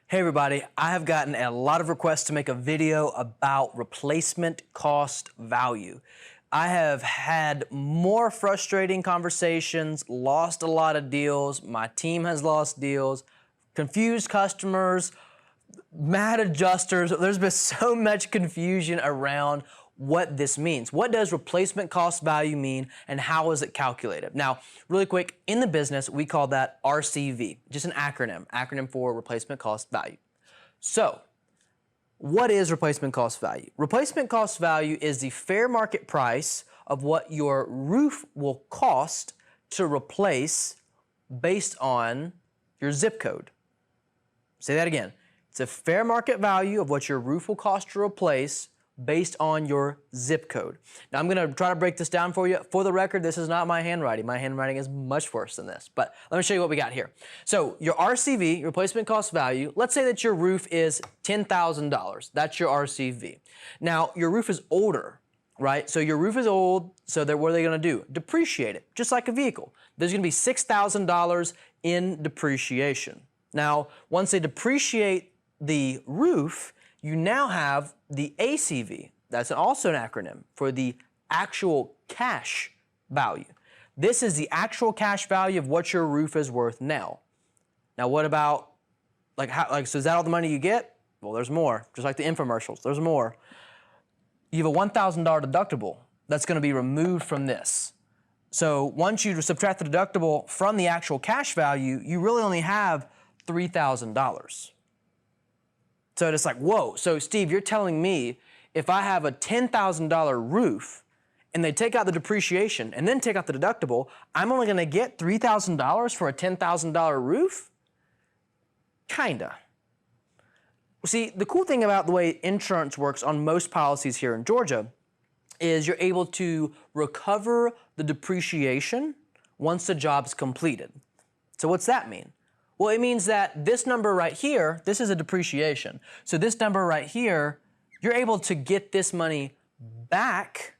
Hey everybody, I have gotten a lot of requests to make a video about replacement cost value. I have had more frustrating conversations, lost a lot of deals, my team has lost deals, confused customers, mad adjusters. There's been so much confusion around what this means. What does replacement cost value mean and how is it calculated? Now, really quick, in the business, we call that RCV, just an acronym for replacement cost value. So, what is replacement cost value? Replacement cost value is the fair market price of what your roof will cost to replace based on your zip code. Say that again. It's a fair market value of what your roof will cost to replace based on your zip code. Now I'm gonna try to break this down for you. For the record, this is not my handwriting. My handwriting is much worse than this, but let me show you what we got here. So your RCV, replacement cost value, let's say that your roof is $10,000. That's your RCV. Now your roof is older, right? So your roof is old, so what are they gonna do? Depreciate it, just like a vehicle. There's gonna be $6,000 in depreciation. Now, once they depreciate the roof, you now have the ACV. That's also an acronym for the actual cash value. This is the actual cash value of what your roof is worth now. Now, what about, so is that all the money you get? Well, there's more, just like the infomercials, there's more. You have a $1,000 deductible that's gonna be removed from this. So once you subtract the deductible from the actual cash value, you really only have $3,000. So it's like, whoa, so Steve, you're telling me if I have a $10,000 roof and they take out the depreciation and then take out the deductible, I'm only gonna get $3,000 for a $10,000 roof? Kinda. See, the cool thing about the way insurance works on most policies here in Georgia is you're able to recover the depreciation once the job's completed. So what's that mean? Well, it means that this number right here, this is a depreciation. So this number right here, you're able to get this money back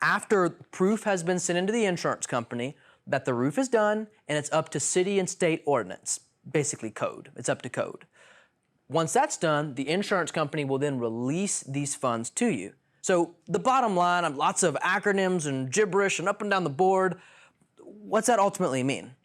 after proof has been sent into the insurance company that the roof is done and it's up to city and state ordinance, basically code. It's up to code. Once that's done, the insurance company will then release these funds to you. So the bottom line, lots of acronyms and gibberish and up and down the board. What's that ultimately mean?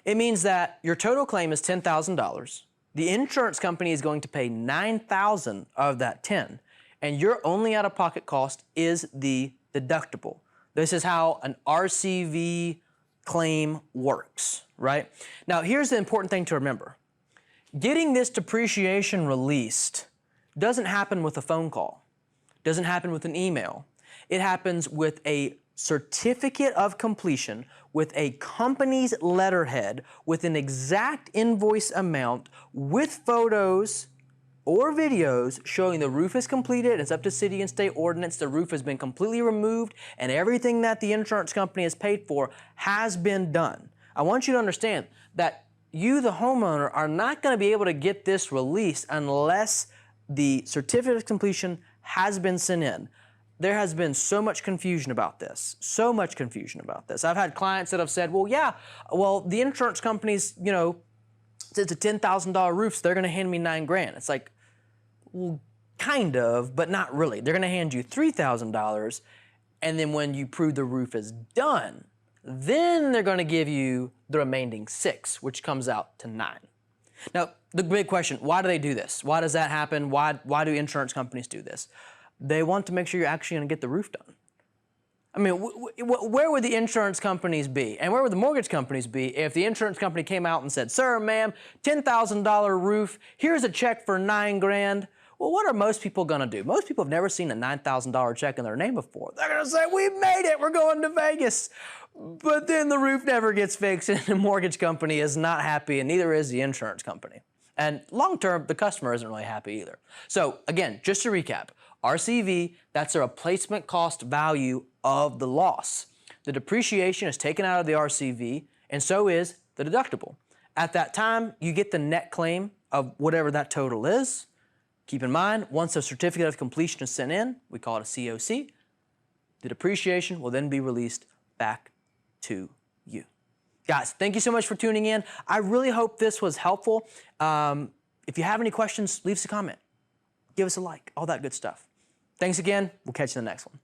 It means that your total claim is $10,000. The insurance company is going to pay $9,000 of that 10, and your only out-of-pocket cost is the deductible. This is how an RCV claim works, right? Now, here's the important thing to remember. Getting this depreciation released doesn't happen with a phone call, doesn't happen with an email. It happens with a certificate of completion with a company's letterhead with an exact invoice amount with photos or videos showing the roof is completed, it's up to city and state ordinance, the roof has been completely removed, and everything that the insurance company has paid for has been done. I want you to understand that you, the homeowner, are not going to be able to get this released unless the certificate of completion has been sent in. There has been so much confusion about this, so much confusion about this. I've had clients that have said, well, yeah, the insurance company's, it's a $10,000 roof, so they're gonna hand me $9,000. It's like, well, kind of, but not really. They're gonna hand you $3,000, and then when you prove the roof is done, then they're gonna give you the remaining $6,000, which comes out to $9,000. Now, the big question, why do they do this? Why does that happen? Why do insurance companies do this? They want to make sure you're actually going to get the roof done. I mean, where would the insurance companies be? And where would the mortgage companies be if the insurance company came out and said, sir, ma'am, $10,000 roof, here's a check for $9,000. Well, what are most people going to do? Most people have never seen a $9,000 check in their name before. They're going to say, we made it, we're going to Vegas. But then the roof never gets fixed and the mortgage company is not happy and neither is the insurance company. And long term, the customer isn't really happy either. So again, just to recap, RCV, that's a replacement cost value of the loss. The depreciation is taken out of the RCV, and so is the deductible. At that time, you get the net claim of whatever that total is. Keep in mind, once a certificate of completion is sent in, we call it a COC, the depreciation will then be released back to you. Guys, thank you so much for tuning in. I really hope this was helpful. If you have any questions, leave us a comment. Give us a like, all that good stuff. Thanks again. We'll catch you in the next one.